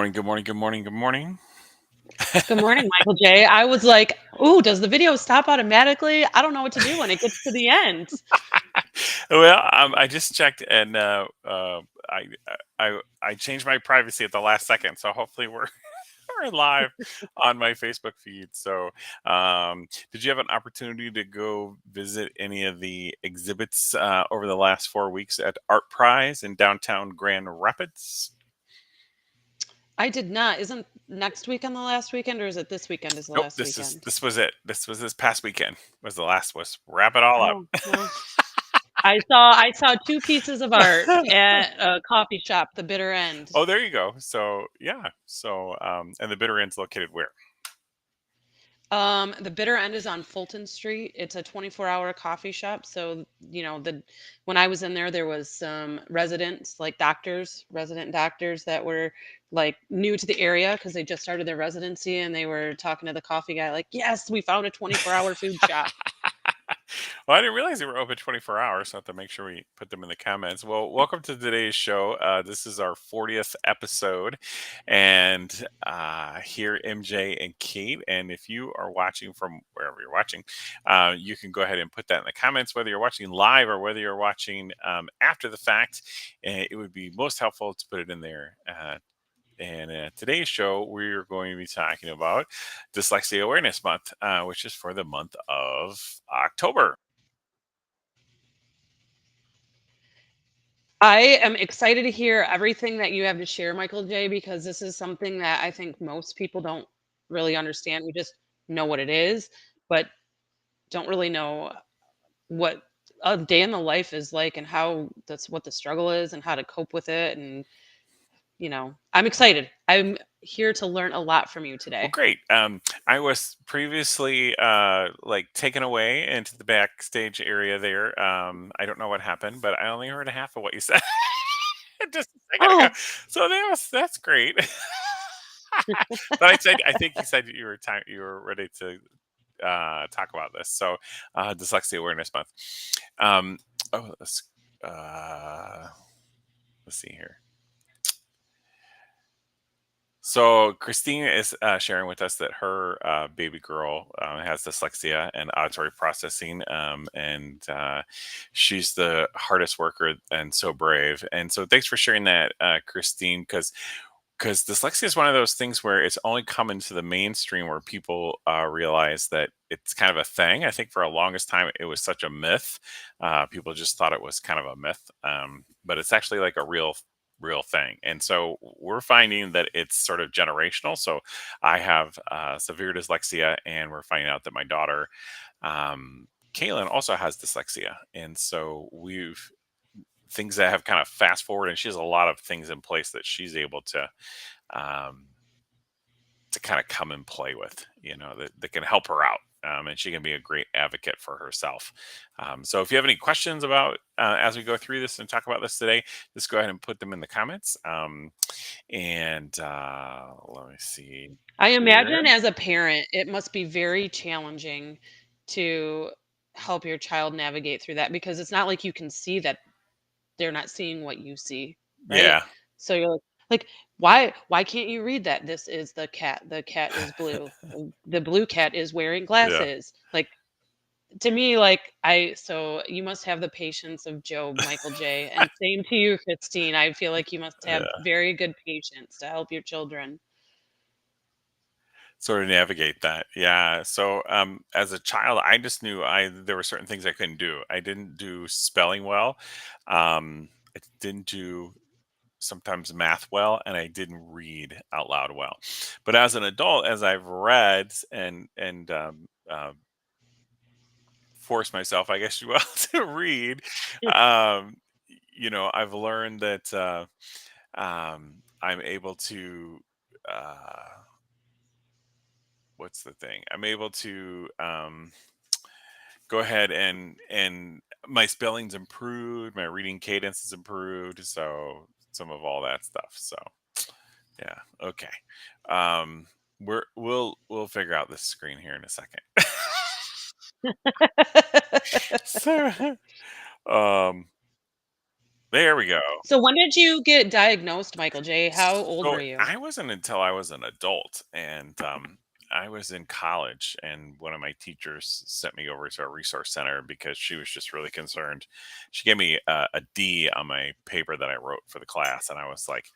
morning, good morning, good morning, good morning. Good morning, Michael J. I was like, "Ooh, does the video stop automatically? I don't know what to do when it gets to the end." I just checked and I changed my privacy at the last second, so hopefully we're live on my Facebook feed. So, did you have an opportunity to go visit any of the exhibits over the last 4 weeks at Art Prize in downtown Grand Rapids? I did not. Isn't next weekend the last weekend, or is it this weekend is the Nope, last this is weekend? this was it. This was this past weekend was the last was wrap it all up. Oh, well, I saw 2 pieces of art at a coffee shop, The Bitter End. Oh, there you go. So yeah. So and the bitter end's located where? The Bitter End is on Fulton Street. It's a 24-hour coffee shop. So, when I was in there, there was some residents, like doctors, resident doctors that were like new to the area because they just started their residency and they were talking to the coffee guy, like, yes, we found a 24-hour food shop. Well, I didn't realize they were open 24 hours. So I have to make sure we put them in the comments. Well, welcome to today's show. This is our 40th episode. And here, MJ and Kate. And if you are watching from wherever you're watching, you can go ahead and put that in the comments, whether you're watching live or whether you're watching after the fact. It would be most helpful to put it in there. And today's show, we're going to be talking about Dyslexia Awareness Month, which is for the month of October. I am excited to hear everything that you have to share, Michael J, because this is something that I think most people don't really understand. We just know what it is, but don't really know what a day in the life is like and how that's what the struggle is and how to cope with it. And, I'm excited. I'm here to learn a lot from you Well, today. great. I was previously like taken away into the backstage area there. I don't know what happened, but I only heard half of what you said just a second ago. Oh, So that's great. But I think you said you were ready to talk about this. So, Dyslexia Awareness Month. Um, oh, let's see here. So Christine is sharing with us that her baby girl has dyslexia and auditory processing, and she's the hardest worker and so brave. And so thanks for sharing that, Christine, because dyslexia is one of those things where it's only come into the mainstream where people realize that it's kind of a thing. I think for a longest time it was such a myth. People just thought it was kind of a myth, but it's actually like a real thing. And so we're finding that it's sort of generational. So I have severe dyslexia, and we're finding out that my daughter, Kaylin, also has dyslexia. And so we've things that have kind of fast forward, and she has a lot of things in place that she's able um, to kind of come and play with, that can help her out. And she can be a great advocate for herself. So if you have any questions about as we go through this and talk about this today, just go ahead and put them in the comments. And let me see I here. imagine as a parent, it must be very challenging to help your child navigate through that because it's not like you can see that they're not seeing what you see, right? Yeah. So you're like, why can't you read that? This is the cat. The cat is blue. The blue cat is wearing Yeah. glasses. Like to me, like so you must have the patience of Job, Michael J. And same to you, Christine. I feel like you must have Yeah. very good patience to help your children. Sort of navigate that. Yeah. So as a child, I just knew I there were certain things I couldn't do. I didn't do spelling well. I didn't do sometimes math well, and I didn't read out loud well. But as an adult, as I've read and forced myself, I guess you will, to read, um, I've learned that I'm able to. What's the thing? I'm able to go ahead and my spelling's improved, my reading cadence is improved, so some of all that stuff. So yeah, okay. Um, we'll figure out this screen here in a second. So, um, There we go. So when did you get diagnosed, Michael J? How old So were you? I wasn't until I was an adult, and I was in college, and one of my teachers sent me over to a resource center because she was just really concerned. She gave me a D on my paper that I wrote for the class, and I was like,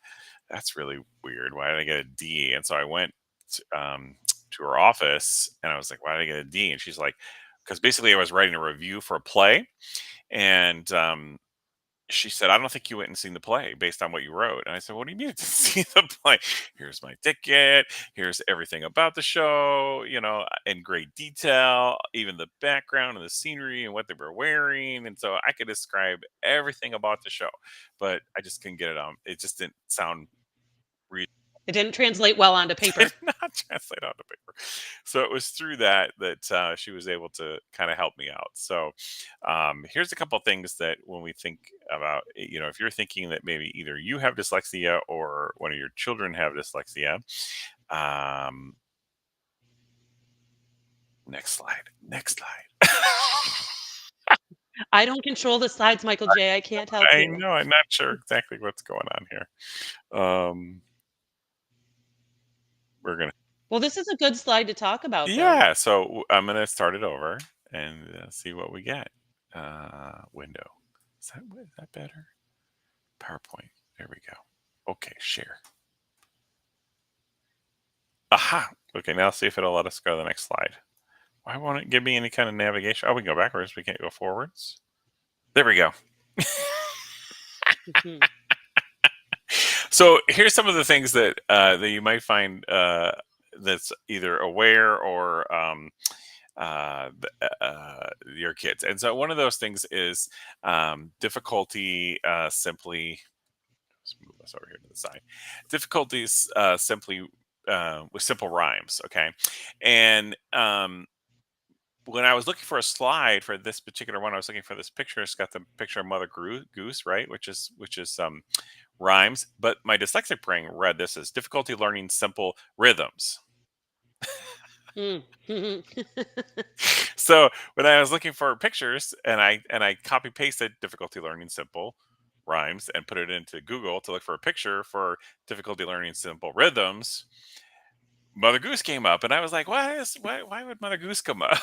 "That's really weird. Why did I get a D?" And so I went to her office, and I was like, "Why did I get a D?" And she's like, "Because basically I was writing a review for a play, and she said, "I don't think you went and seen the play based on what you wrote." And I said, "What do you mean to see the play? Here's my ticket. Here's everything about the show, in great detail, even the background and the scenery and what they were wearing." And so I could describe everything about the show, but I just couldn't get it on. It just didn't sound real. It didn't translate well onto Did paper. not translate onto paper. So it was through that she was able to kind of help me out. So here's a couple things that when we think about, if you're thinking that maybe either you have dyslexia or one of your children have dyslexia. Um, Next slide. Next slide. I don't control the slides, Michael J. I can't help I you. know. I'm not sure exactly what's going on here. We're gonna. Well, this is a good slide to talk about, though. Yeah. So I'm gonna start it over and see what we get. Window. Is that better? PowerPoint. There we go. Okay, share. Aha. Okay, now see if it'll let us go to the next slide. Why won't it give me any kind of navigation? Oh, we can go backwards. We can't go forwards. There we go. Mhm. So here's some of the things that you might find that's either aware or your kids. And so one of those things is difficulty simply. Let's move us over here to the side. Difficulties simply with simple rhymes. Okay, and when I was looking for a slide for this particular one, I was looking for this picture. It's got the picture of Mother Goose, right? Which is rhymes. But my dyslexic brain read this as difficulty learning simple rhythms. Mm. So when I was looking for pictures and I copy pasted difficulty learning simple rhymes and put it into Google to look for a picture for difficulty learning simple rhythms, Mother Goose came up, and I was like, why would Mother Goose come up?"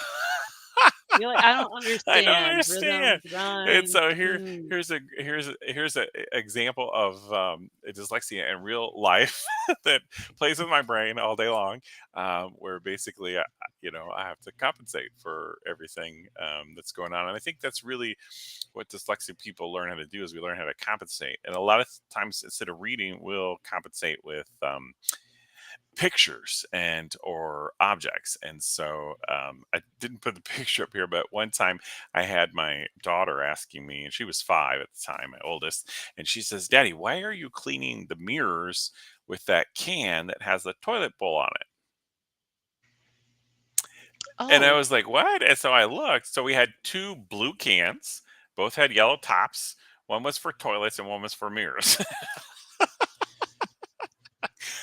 You're like, "I don't I don't understand. understand. Rhythms, And rhymes." so Mm. here's a example of dyslexia in real life that plays with my brain all day long, where basically I have to compensate for everything that's going on. And I think that's really what dyslexic people learn how to do is we learn how to compensate. And a lot of times instead of reading, we'll compensate with pictures and or objects. And so I didn't put the picture up here, but one time I had my daughter asking me, and she was 5 at the time, my oldest, and she says, "Daddy, why are you cleaning the mirrors with that can that has the toilet bowl on it?" And I Oh, was like, "What?" And so I looked. So we had two blue cans, both had yellow tops. One was for toilets and one was for mirrors.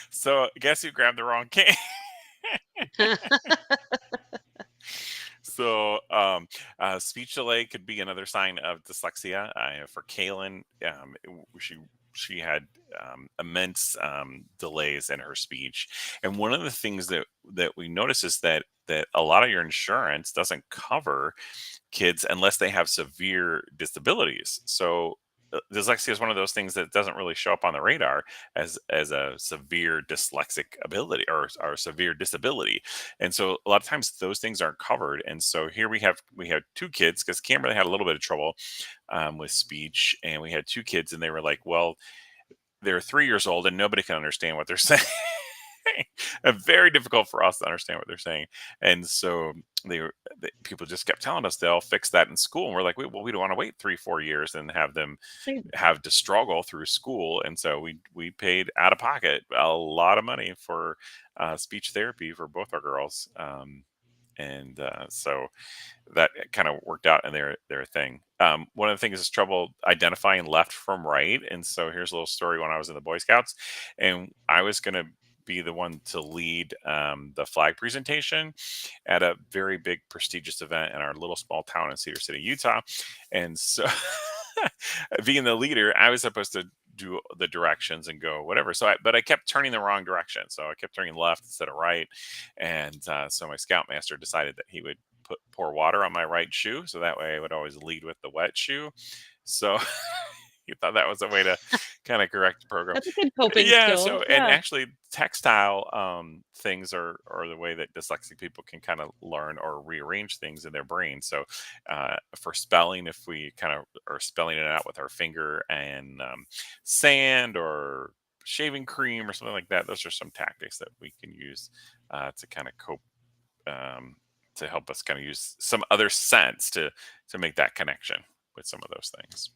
So guess who grabbed the wrong can? So, speech delay could be another sign of dyslexia. For Kaylin, she had immense delays in her speech, and one of the things that we notice is that a lot of your insurance doesn't cover kids unless they have severe disabilities. So dyslexia is one of those things that doesn't really show up on the radar as a severe dyslexic ability or severe disability. And so a lot of times those things aren't covered. And so here we had two kids because Cameron had a little bit of trouble with speech, and we had two kids, and they were like, well, they're 3 years old and nobody can understand what they're saying. Very difficult for us to understand what they're saying. And so people just kept telling us they'll fix that in school. And we're like, well, we don't want to wait 3-4 years and have them they have to struggle through school. And so we paid out of pocket a lot of money for speech therapy for both our girls. And so that kind of worked out in their thing. One of the things is trouble identifying left from right. And so here's a little story when I was in the Boy Scouts, and I was going to be the one to lead the flag presentation at a very big prestigious event in our little small town in Cedar City, Utah. And so being the leader, I was supposed to do the directions and go whatever. But I kept turning the wrong direction. So I kept turning left instead of right. And so my scoutmaster decided that he would pour water on my right shoe. So that way I would always lead with the wet shoe. So he thought that was a way to kind of correct the program. That's a good coping Yeah, skill. so and Yeah. actually textile things are the way that dyslexic people can kind of learn or rearrange things in their brain. So for spelling, if we kind of are spelling it out with our finger and sand or shaving cream or something like that, those are some tactics that we can use to kind of cope, um, to help us kind of use some other sense to make that connection with some of those things.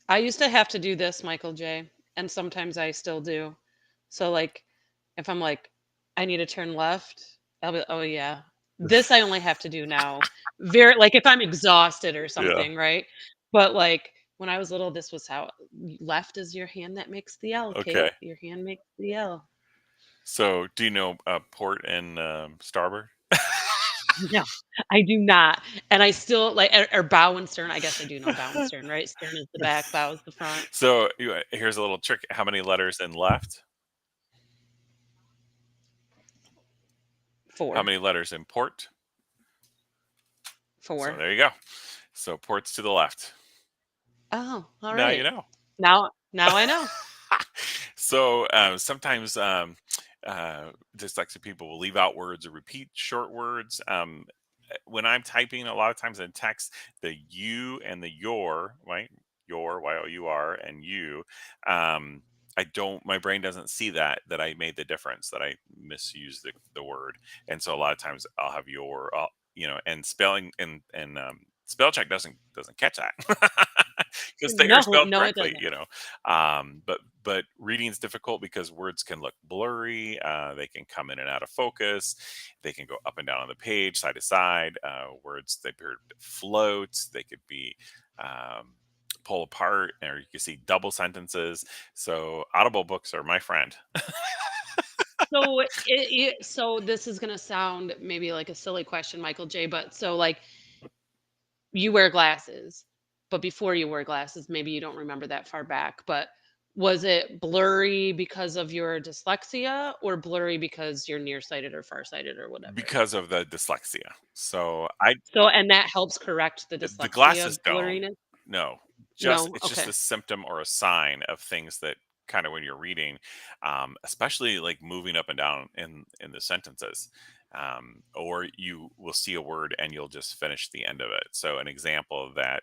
I used to have to do this, Michael J, and sometimes I still do. So, like, if I'm like, "I need to turn left," I'll be, "Oh, yeah." This I only have to do now. Very like, if I'm exhausted or Yeah. something, right? But, like, when I was little, this was how left is your hand that makes the L, Okay. Kate. Your hand makes the L. So, do you know port and starboard? No, I do not, and I still like or bow and stern, I guess I do know bow and stern, right? Stern is the back, bow is the front. So, here's a little trick. How many letters in left? How 4. many letters in port? So 4. there you go. So port's to the left. Oh, Now you alright. know. Now I know. So sometimes dyslexic people will leave out words or repeat short words. When I'm typing, a lot of times in text, the you and the your, right? Your, Y-O-U-R, and you. Um, I don't, my brain doesn't see that I made the difference, that I misused the word. And so a lot of times I'll have your, and spelling and spell check doesn't catch that because they are No, spelled no, it correctly, doesn't. but reading is difficult because words can look blurry. They can come in and out of focus. They can go up and down on the page, side to side. Words they appear to float. They could be um, pull apart, or you can see double sentences. So audible books are my friend. So this is gonna sound maybe like a silly question, Michael J, but so, like, you wear glasses, but before you wear glasses, maybe you don't remember that far back, but was it blurry because of your dyslexia or blurry because you're nearsighted or farsighted or whatever? Because of the dyslexia. So I So and that helps correct the the glasses dyslexia don't. blurriness? No, just No? it's just Okay. a symptom or a sign of things that kind of when you're reading, especially like moving up and down in the sentences, or you will see a word and you'll just finish the end of it. So an example of that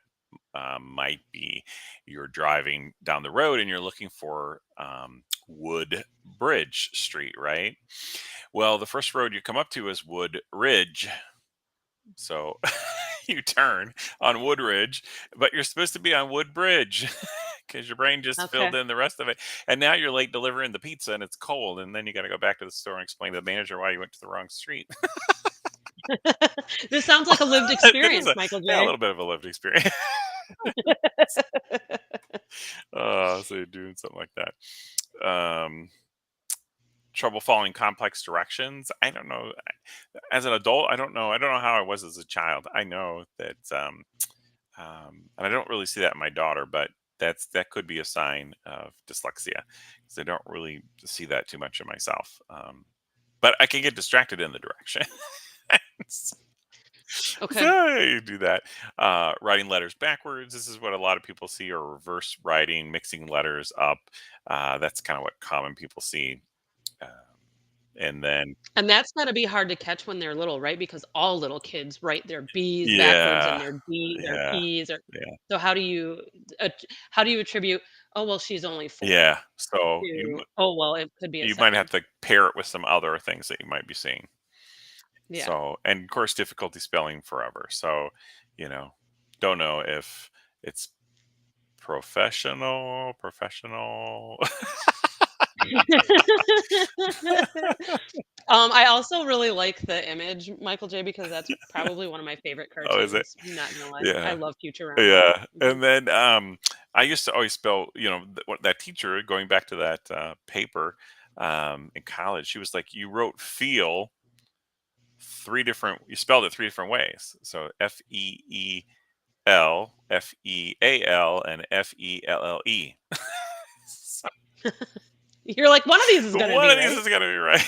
might be you're driving down the road and you're looking for Wood Bridge Street, right? Well, the first road you come up to is Wood Ridge. So you turn on Woodridge, but you're supposed to be on Woodbridge because your brain just filled Okay. in the rest of it. And now you're late delivering the pizza and it's cold. And then you got to go back to the store and explain to the manager why you went to the wrong street. This sounds like a lived It is experience, Michael yeah, a J. little bit of a lived experience. So you're doing something like that. Trouble following complex directions. I don't know. As an adult, I don't know. I don't know how I was as a child. I know that and I don't really see that in my daughter, but that could be a sign of dyslexia because I don't really see that too much in myself. But I can get distracted in the direction. so Okay. so you do that. Writing letters backwards. This is what a lot of people see, or reverse writing, mixing letters up. That's kind of what common people see. Um, and then, And that's gotta be hard to catch when they're little, right? Because all little kids write their B's backwards and yeah, their D's or yeah, P's or yeah, so how do you attribute, "Oh, well, she's only 4," yeah. So to, "Oh, well, it could be a you might have sign." to pair it with some other things that you might be seeing. Yeah. So, and of course, difficulty spelling forever. So, you know, don't know if it's professional. I also really like the image, Michael J, because that's probably one of my favorite Oh, is it? cartoons, not gonna lie. I Yeah. love Futurama. Yeah. Mhm. And then I used to always spell, what that teacher, going back to that paper in college, she was like, you wrote feel you spelled it three different ways. So Feel. L F E A L and F-E-L-L-E. So You're like, "One of these is gonna one be of these right." is gonna be right.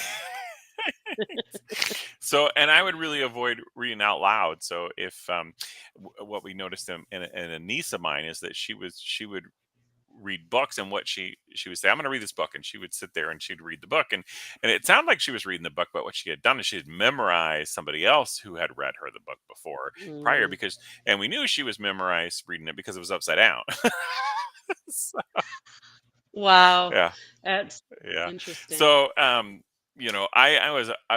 So, and I would really avoid reading out loud. So if what we noticed in a niece of mine is that she would read books, and what she would say, I'm going to read this book, and she would sit there and she'd read the book, and it sounded like she was reading the book, but what she had done is she had memorized somebody else who had read her the book before prior, Mm. because, and we knew she was memorized reading it because it was upside down. So, Wow. yeah. That's Yeah. interesting. So, I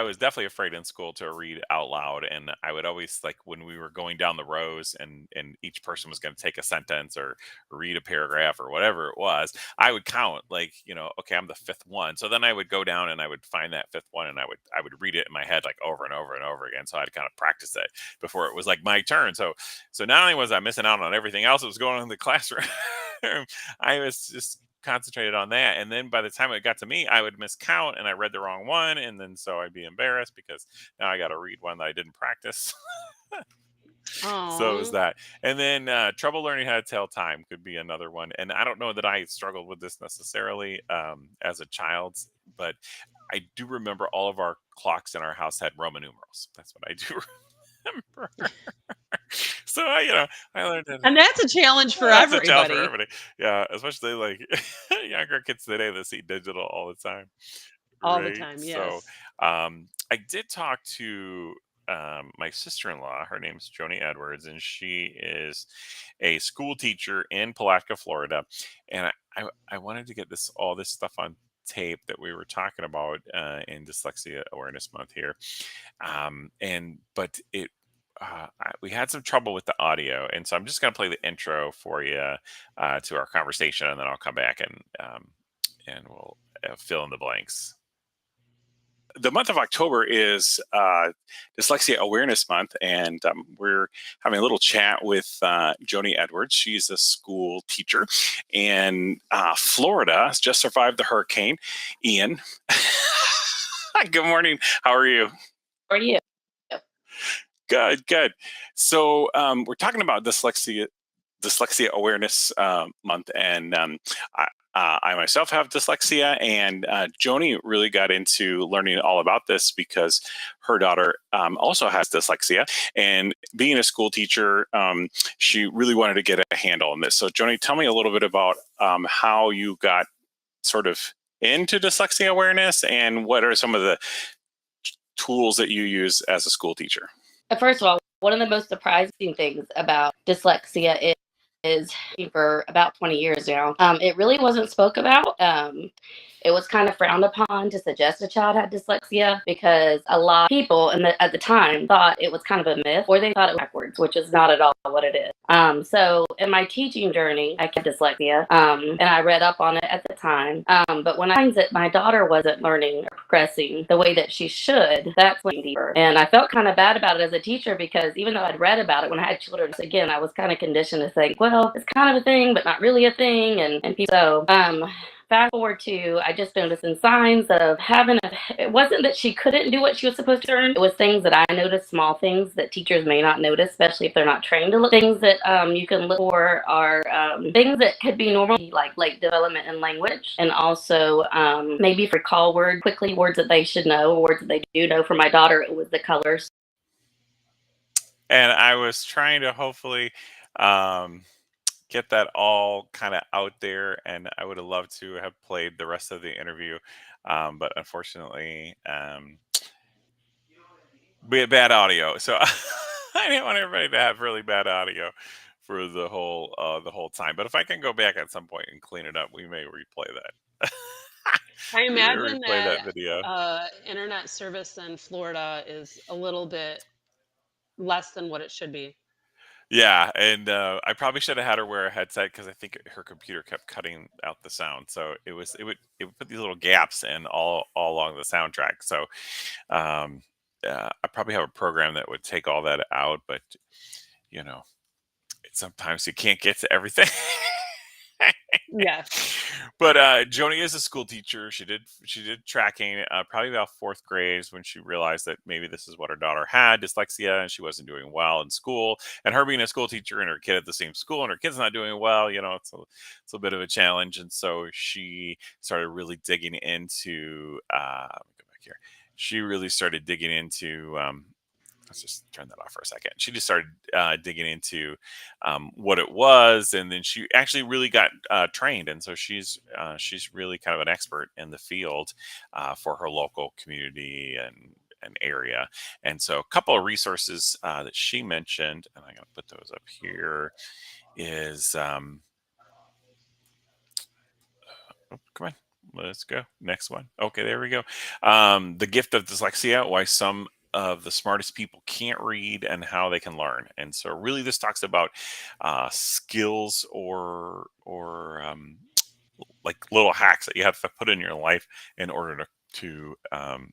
was definitely afraid in school to read out loud, and I would always, like, when we were going down the rows, and each person was going to take a sentence or read a paragraph or whatever it was, I would count, like, okay, I'm the fifth one. So then I would go down and I would find that fifth one, and I would read it in my head, like, over and over and over again. So I'd kind of practice it before it was like my turn. So not only was I missing out on everything else that was going on in the classroom, I was just concentrated on that. And then by the time it got to me, I would miscount and I read the wrong one. And then so I'd be embarrassed because now I got to read one that I didn't practice. So it was Oh. that. And then trouble learning how to tell time could be another one. And I don't know that I struggled with this necessarily as a child, but I do remember all of our clocks in our house had Roman numerals. That's what I do remember. So I learned how to. And that's a challenge for That's a challenge for everybody everybody. Yeah, especially like younger kids today that see digital all the time, all the right? time, So, yes. I did talk to my sister-in-law. Her name's Joni Edwards, and she is a school teacher in Palatka, Florida. And I wanted to get all this stuff on tape that we were talking about in Dyslexia Awareness Month here, and but it we had some trouble with the audio, and so I'm just going to play the intro for you to our conversation, and then I'll come back and we'll fill in the blanks. The month of October is Dyslexia Awareness Month, and we're having a little chat with Joni Edwards. She's a school teacher, and Florida has just survived the hurricane Ian. Good morning. How are you? How are you? Good, good. So we're talking about Dyslexia Awareness Month, and I myself have dyslexia, and Joni really got into learning all about this because her daughter also has dyslexia, and being a school teacher, she really wanted to get a handle on this. So, Joni, tell me a little bit about how you got sort of into dyslexia awareness, and what are some of the tools that you use as a school teacher. First of all, one of the most surprising things about dyslexia is for about 20 years now. It really wasn't spoke about. It was kind of frowned upon to suggest a child had dyslexia because a lot of people at the time thought it was kind of a myth, or they thought it was backwards, which is not at all what it is. So in my teaching journey, I had dyslexia, and I read up on it at the time. But when I find that my daughter wasn't learning or progressing the way that she should, that's when deeper. And I felt kind of bad about it as a teacher because even though I'd read about it when I had children, again, I was kind of conditioned to think, well, it's kind of a thing, but not really a thing. And people, so fast forward to, I just noticing signs of it wasn't that she couldn't do what she was supposed to learn. It was things that I noticed, small things that teachers may not notice, especially if they're not trained to look. Things that you can look for are things that could be normal, like development in language, and also maybe for call word quickly, words that they should know, words that they do know. For my daughter, it was the colors. And I was trying to hopefully um, get that all kind of out there, and I would have loved to have played the rest of the interview, but unfortunately, we had bad audio, so I didn't want everybody to have really bad audio for the whole time. But if I can go back at some point and clean it up, we may replay that. I We may imagine replay that that, video. internet service in Florida is a little bit less than what it should be. Yeah, and I probably should have had her wear a headset because I think her computer kept cutting out the sound. So it would put these little gaps in all along the soundtrack. So um, I probably have a program that would take all that out, but you know, sometimes you can't get to everything. Yes. But Joni is a school teacher. She did tracking probably about fourth grade is when she realized that maybe this is what her daughter had, dyslexia, and she wasn't doing well in school. And her being a school teacher and her kid at the same school and her kid's not doing well, it's a bit of a challenge. And so she started really digging into. Let me go back here. She really started digging into. Let's just turn that off for a second. She just started digging into what it was, and then she actually really got trained, and so she's really kind of an expert in the field for her local community and area. And so, a couple of resources that she mentioned, and I'm going to put those up here. Is oh, come on. Let's go. Next one. Okay, there we go. The gift of dyslexia, why some of the smartest people can't read and how they can learn. And so really this talks about skills or like little hacks that you have to put in your life in order to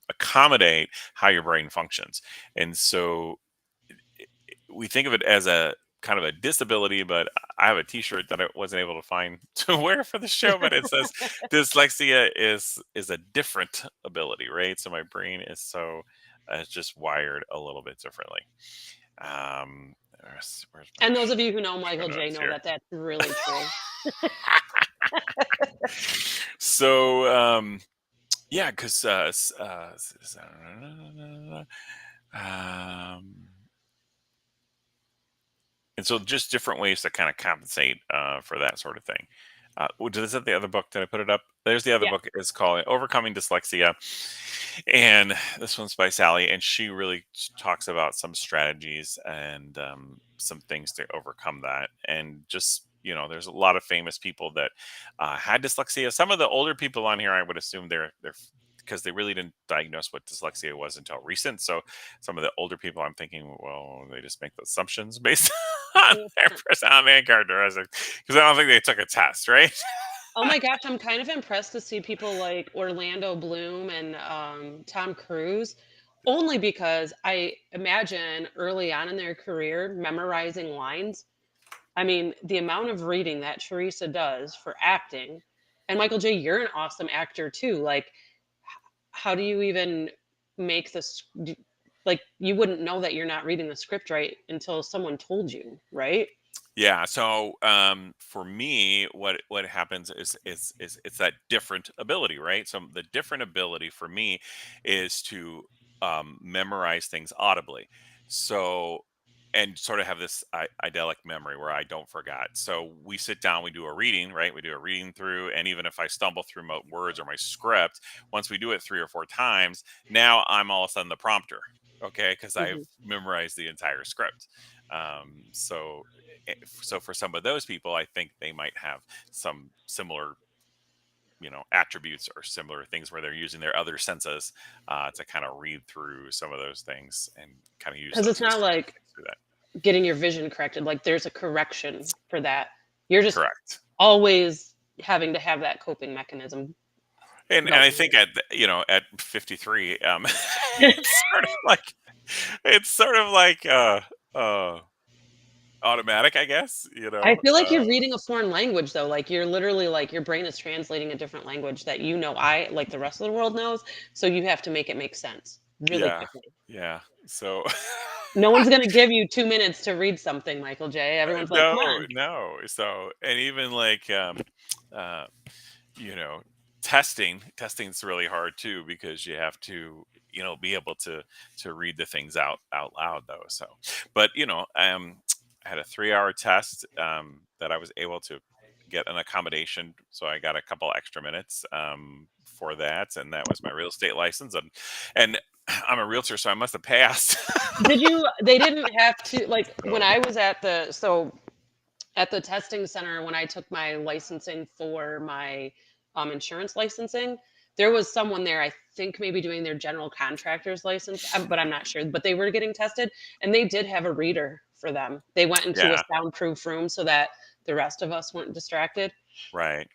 accommodate how your brain functions. And so we think of it as a kind of a disability, but I have a T-shirt that I wasn't able to find to wear for the show, but it says dyslexia is a different ability, right? So my brain is it's just wired a little bit differently. Where's my And those of you who know show Michael J notes know here? that that's really true. So yeah, because um, and so just different ways to kind of compensate for that sort of thing. Is that the other book that I put it up? There's the other Yeah. book. It's called Overcoming Dyslexia. And this one's by Sally. And she really talks about some strategies and some things to overcome that. And just, there's a lot of famous people that had dyslexia. Some of the older people on here, I would assume they're because they really didn't diagnose what dyslexia was until recent. So some of the older people, I'm thinking, well, they just make the assumptions based on their personality and characteristics because I don't think they took a test, right? Oh my gosh, I'm kind of impressed to see people like Orlando Bloom and Tom Cruise, only because I imagine early on in their career memorizing lines. I mean, the amount of reading that Teresa does for acting, and Michael J, you're an awesome actor too. Like, how do you even make this? Like, you wouldn't know that you're not reading the script right until someone told you, right? Yeah. So for me, what happens is it's that different ability, right? So the different ability for me is to memorize things audibly. So and sort of have this idyllic memory where I don't forget. So we sit down, we do a reading, right? We do a reading through, and even if I stumble through my words or my script, once we do it 3 or 4 times, now I'm all of a sudden the prompter, okay? Because I've Mhm. memorized the entire script. So for some of those people, I think they might have some similar, attributes or similar things where they're using their other senses to kind of read through some of those things and kind of use 'Cause it's those as not stepping like things through that. getting your vision corrected, like, there's a correction for that. You're just Correct. always having to have that coping mechanism And I think going. at 53, it's sort of like it's sort of like automatic, I guess. I feel like you're reading a foreign language, though, like, you're literally like, your brain is translating a different language that I like the rest of the world knows, so you have to make it make sense really Yeah, quickly. yeah. So No one's gonna give you 2 minutes to read something, Michael J. Everyone's like, no, "Come on." no. So and even like uh, you know testing's really hard too because you have to be able to read the things out loud though. So but I had a 3-hour test that I was able to get an accommodation, so I got a couple extra minutes for that, and that was my real estate license. And I'm a realtor, so I must have passed. They didn't have to like, when So I was at the testing center, when I took my licensing for my, insurance licensing, there was someone there, I think maybe doing their general contractor's license, but I'm not sure, but they were getting tested, and they did have a reader for them. They went into a yeah, soundproof room so that the rest of us weren't distracted. right.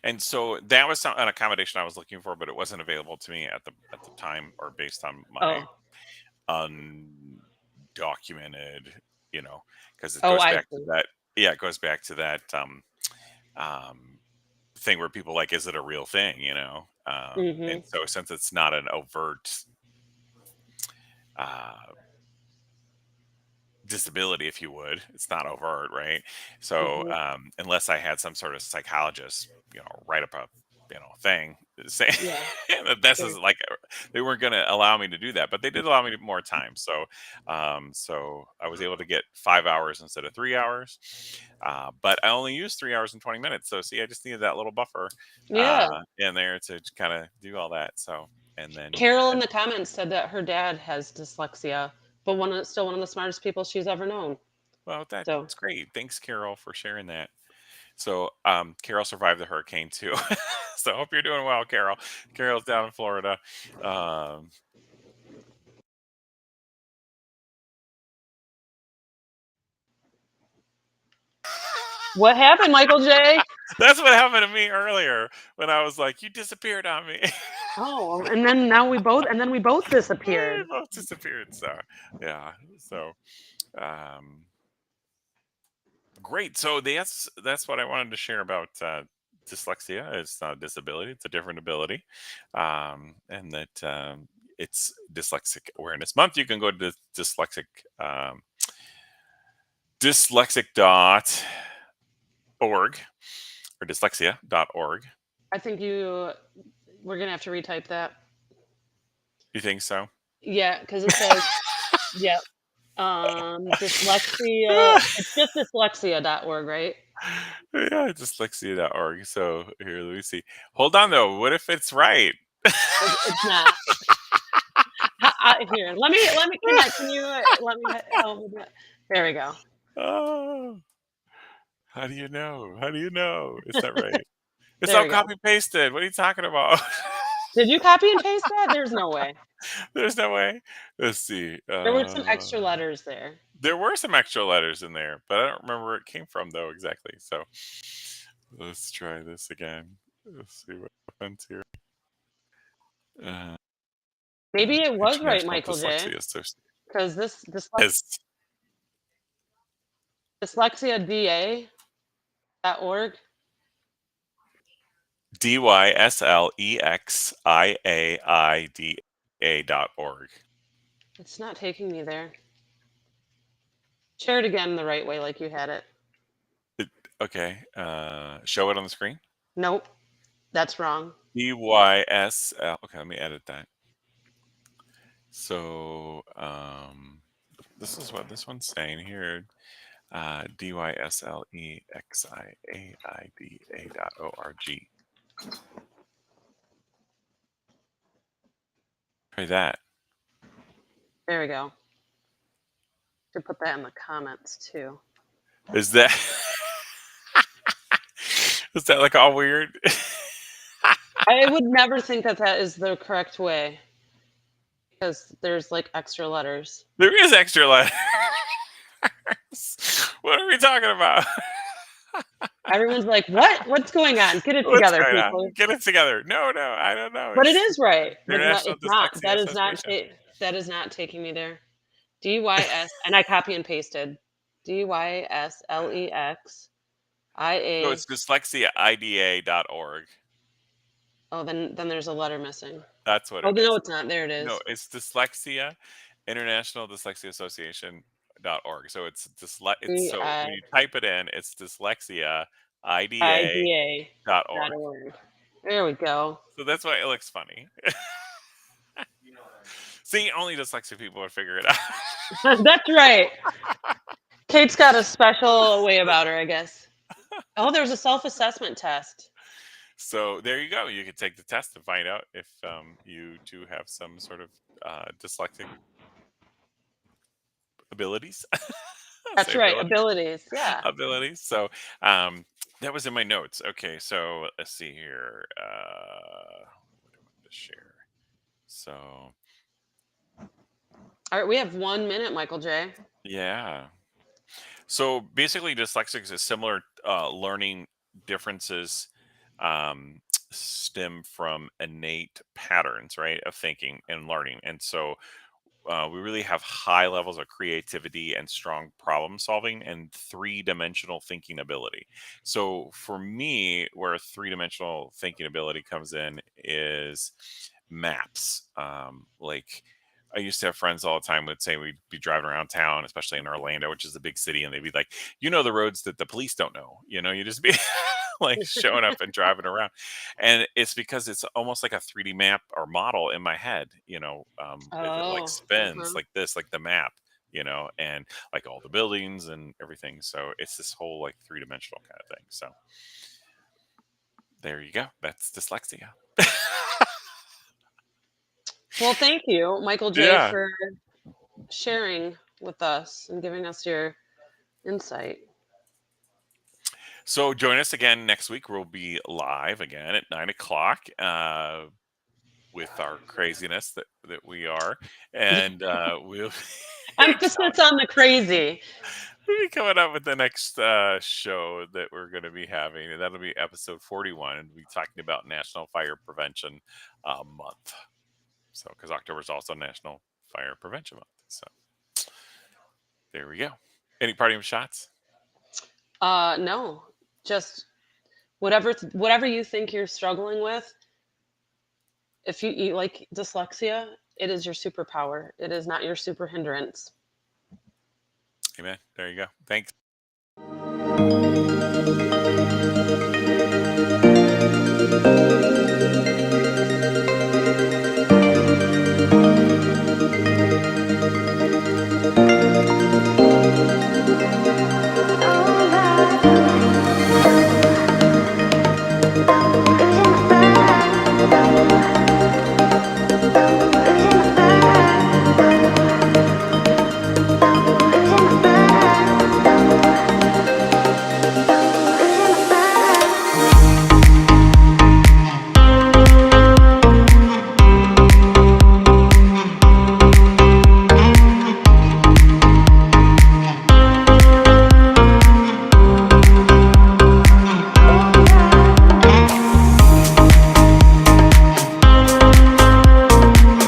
And so that was an accommodation I was looking for, but it wasn't available to me at the time, or based on my Oh. undocumented, because it Oh, goes I back to see. that. Yeah, it goes back to that. um, thing where people like, is it a real thing? And Mhm. so since it's not an overt uh, disability, if you would, it's not overt, right? So Mhm. unless I had some sort of psychologist, write up a thing saying Yeah. that this Sure. is like they weren't going to allow me to do that, but they did allow me more time. So so I was able to get 5 hours instead of 3 hours, but I only used 3 hours and 20 minutes. So see, I just needed that little buffer Yeah. in there to kind of do all that. So and then Carol in the comments said that her dad has dyslexia, but still one of the smartest people she's ever known. well, So, that's great. Thanks, Carol, for sharing that. So, Carol survived the hurricane too. So, I hope you're doing well, Carol. Carol's down in Florida. Um, what happened, Michael J? that's what happened to me earlier when I was like, "You disappeared on me." Oh, and then now we both We disappeared. both disappeared. So, yeah. So, um, great. So that's what I wanted to share about dyslexia. It's not a disability; it's a different ability, and that it's Dyslexic Awareness Month. You can go to um, dyslexic.org or dyslexia.org. I think we're gonna have to retype that. You think so? Yeah, because it says, yeah, dyslexia. It's just dyslexia.org, right? Yeah, dyslexia.org. So here, let me see. Hold on though. What if it's right? It's not. Here, let me connect. Can you let me help with that? There we go. Oh, how do you know? How do you know? It's not right. It's There all we go. copy pasted. What are you talking about? Did you copy and paste that? There's no way. There's no way. Let's see. There were some extra letters there. There were some extra letters in there, but I don't remember where it came from though exactly. So let's try this again. Let's see what happens here. Uh, Maybe it was right, International Michael J. Dyslexia Association. Because this As dyslexiada.org. DYSLEXIAIDA.org. It's not taking me there. Share it again the right way, like you had it. Okay. Show it on the screen. Nope, that's wrong. DYSL. Okay, let me edit that. So this is what this one's saying here. DYSLEXIAIDA.org. Try that. There we go. Should put that in the comments too. Is that is that like all weird? I would never think that that is the correct way because there's like extra letters. There is extra letters. What are we talking about? Everyone's like, "What? What's going on? Get it What's together, going on? people." Get it together. No, no, I don't know. But it It's is right. But not International it's not. Dyslexia That is not Association. that is not taking me there. DYS and I copy and pasted. So DYSLEXIA. it's dyslexiaida.org. Oh, then there's a letter missing. That's what Oh, it no, is. it's not. There it No, is. it's dyslexia, International Dyslexia Association.org. So it's so when you type it in, it's dyslexiaida.org. DIDA.org. There we go. So that's why it looks funny. See, only dyslexic people would figure it That's right. Kate's got a special way about her, I guess. Oh, there's a self-assessment test. So there you go. You can take the test to find out if you do have some sort of dyslexic abilities. I'll That's say right, abilities. abilities, yeah. Abilities. So that was in my notes. Okay, so let's see here. What do I want to share? So Alright, we have 1 minute, Michael J. yeah. So basically, dyslexics is similar learning differences stem from innate patterns, right, of thinking and learning. And so we really have high levels of creativity and strong problem solving and three-dimensional thinking ability. So for me, where three-dimensional thinking ability comes in is maps. Like I used to have friends all the time would say we'd be driving around town, especially in Orlando, which is a big city, and they'd be like, the roads that the police don't know. You just be like showing up and driving around. And it's because it's almost like a 3D map or model in my head, it like Oh, spins uh-huh. like this, like the map, and like all the buildings and everything. So it's this whole like three-dimensional kind of thing. So there you go. That's dyslexia. Well, thank you, Michael J, Yeah. for sharing with us and giving us your insight. So join us again next week. We'll be live again at 9 o'clock with our craziness that we are. And we'll be Emphasis on the crazy. we'll be coming up with the next show that we're going to be having, and that'll be episode 41, and we'll be talking about National Fire Prevention Month. So, because October is also National Fire Prevention Month. So, there we go. Any parting shots? No, just whatever you think you're struggling with, if you like dyslexia, it is your superpower. It is not your super hindrance. Amen. There you go. Thanks.